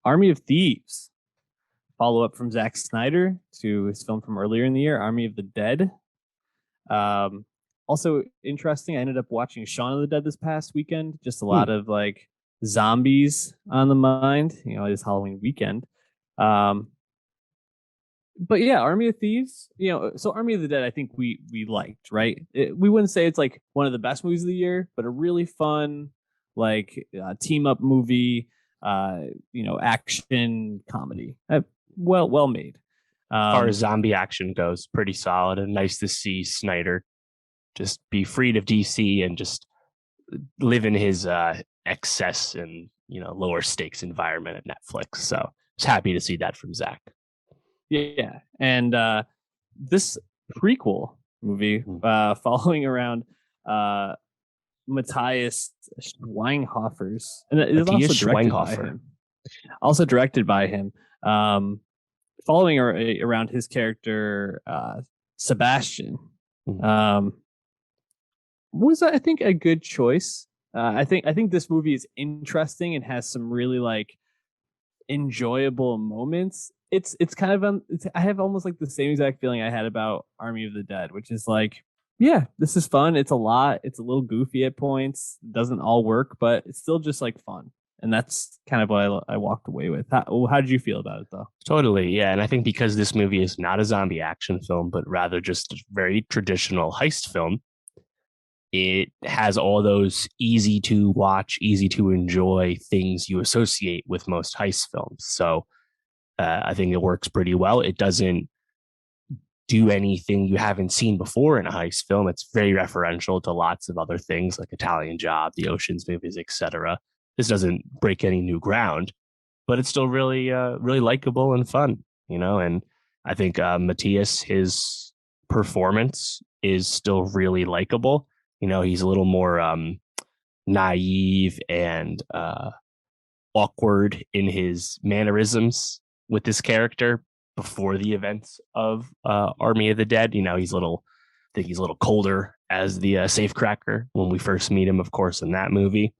Army of Thieves, follow up from Zack Snyder to his film from earlier in the year, Army of the Dead. Um, Also interesting. I ended up watching Shaun of the Dead this past weekend. Just a lot of like zombies on the mind. It is Halloween weekend. Um, but yeah, Army of Thieves. So Army of the Dead, I think we liked, right? We wouldn't say it's like one of the best movies of the year, but a really fun like team up movie. Action comedy. Well made. As far as Um, zombie action goes, pretty solid and nice to see Snyder just be freed of DC and just live in his excess and lower stakes environment at Netflix. So I was happy to see that from Zach. yeah, and this prequel movie following around uh, Matthias Schweinhofer's, and it is also Matthias directed by Schweinhofer. him. Also directed by him. Following around his character Sebastian. Um, was I think a good choice. I think this movie is interesting and has some really like enjoyable moments. It's kind of I have almost like the same exact feeling I had about Army of the Dead, which is like, yeah, this is fun. It's a lot. It's a little goofy at points. It doesn't all work, but it's still just like fun. And that's kind of what I walked away with. How did you feel about it though? Totally, yeah. And I think because this movie is not a zombie action film, but rather just a very traditional heist film, it has all those easy to watch, easy to enjoy things you associate with most heist films. So I think it works pretty well. It doesn't do anything you haven't seen before in a heist film. It's very referential to lots of other things like Italian Job, the Ocean's movies, etc. This doesn't break any new ground, but it's still really likable and fun, And I think Matthias, his performance is still really likable. He's a little more naive and awkward in his mannerisms with this character before the events of Army of the Dead. I think he's a little colder as the safecracker when we first meet him, of course, in that movie.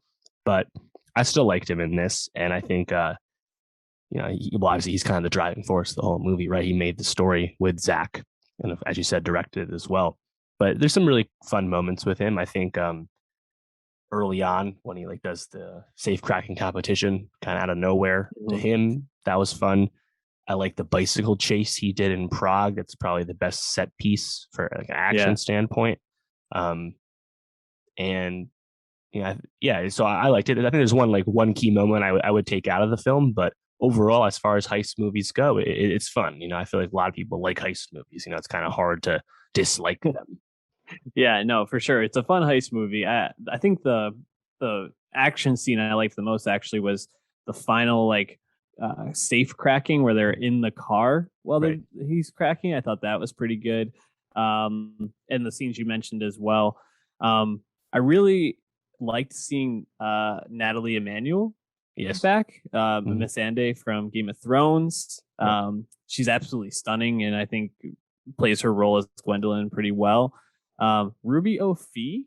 But I still liked him in this, and I think obviously he's kind of the driving force of the whole movie, right? He made the story with Zach, and as you said, directed it as well. But there's some really fun moments with him. I think early on when he like does the safe cracking competition kind of out of nowhere to him, that was fun. I like the bicycle chase he did in Prague. That's probably the best set piece for like an action standpoint. And yeah. So I liked it. I think there's one key moment I would take out of the film, but overall, as far as heist movies go, it's fun. I feel like a lot of people like heist movies. It's kind of hard to dislike them. Yeah, no, for sure. It's a fun heist movie. I think the action scene I liked the most actually was the final like safe cracking where they're in the car while he's cracking. I thought that was pretty good. And the scenes you mentioned as well. I really liked seeing Natalie Emanuel back, Missandei from Game of Thrones. She's absolutely stunning, and I think plays her role as Gwendolyn pretty well. Ruby O'Fee,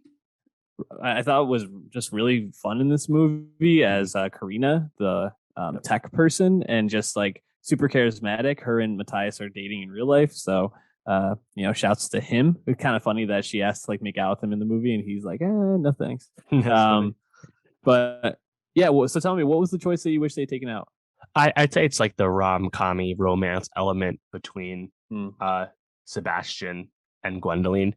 I thought was just really fun in this movie as Karina, the tech person, and just like super charismatic. Her and Matthias are dating in real life, so shouts to him. It's kind of funny that she asked to like make out with him in the movie, and he's like, no thanks. But yeah, so tell me, what was the choice that you wish they'd taken out? I'd say it's like the rom-commy romance element between Sebastian and Gwendolyn,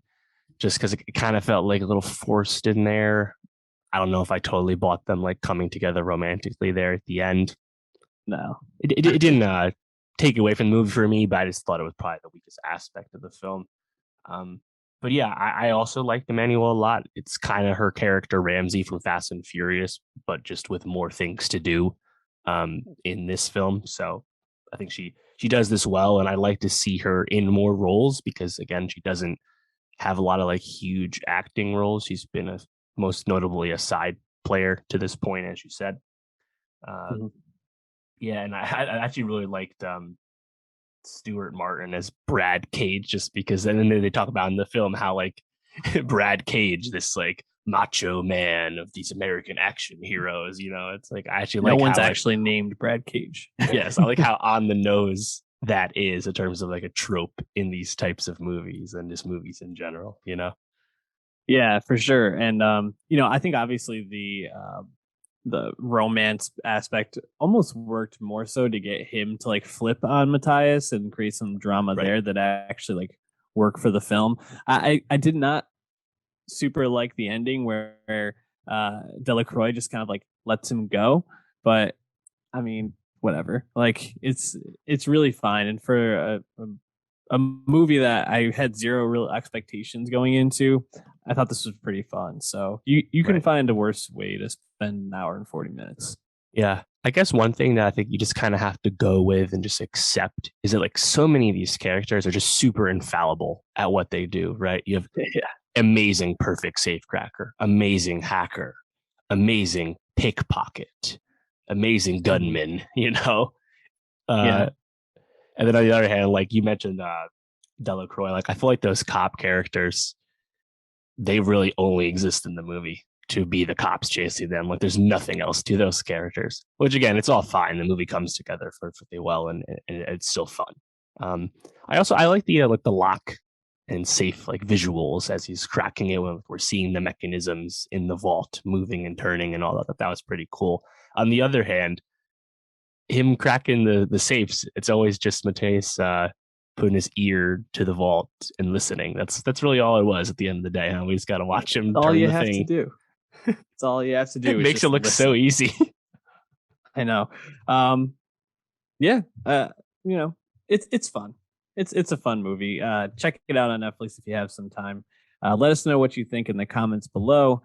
just because it kind of felt like a little forced in there. I don't know if I totally bought them like coming together romantically there at the end. No, it didn't take away from the movie for me, but I just thought it was probably the weakest aspect of the film. But yeah, I also liked Emmanuel a lot. It's kind of her character Ramsey from Fast and Furious, but just with more things to do in this film. So I think she does this well, and I like to see her in more roles because again, she doesn't have a lot of like huge acting roles. She's been most notably a side player to this point, as you said. Yeah, and I actually really liked Stuart Martin as Brad Cage, just because then they talk about in the film how like Brad Cage, this like macho man of these American action heroes. You know, it's like I actually No like one's how like actually named Brad Cage. yes, I like how on the nose that is in terms of like a trope in these types of movies and just movies in general. You know, Yeah, for sure. And I think obviously the romance aspect almost worked more so to get him to like flip on Matthias and create some drama right? there that actually like work for the film. I did not super like the ending where Delacroix just kind of like lets him go, but I mean, whatever. Like it's really fine, and for a movie that I had zero real expectations going into, I thought this was pretty fun. So you can Right. find a worse way to spend an hour and 40 minutes. Yeah. I guess one thing that I think you just kind of have to go with and just accept is that like so many of these characters are just super infallible at what they do, right? You have Yeah, amazing perfect safecracker, amazing hacker, amazing pickpocket, amazing mhm. gunman, you know? Uh Yeah. and then on the other hand, like you mentioned Delacroix, like I feel like those cop characters, they really only exist in the movie to be the cops chasing them. Like there's nothing else to those characters. Which again, it's all fine. The movie comes together perfectly well, and it's still fun. I like the lock and safe like visuals as he's cracking it when we're seeing the mechanisms in the vault moving and turning and all that. That was pretty cool. On the other hand, him cracking the safes, it's always just Mateus putting his ear to the vault and listening. That's really all it was at the end of the day. Huh? We just got to watch him All turn you the have to thing. do. It's all you have to It do is makes it just look so listen. easy. I know. Um, yeah. You know, it's fun. It's a fun movie. Check it out on Netflix if you have some time. Let us know what you think in the comments below.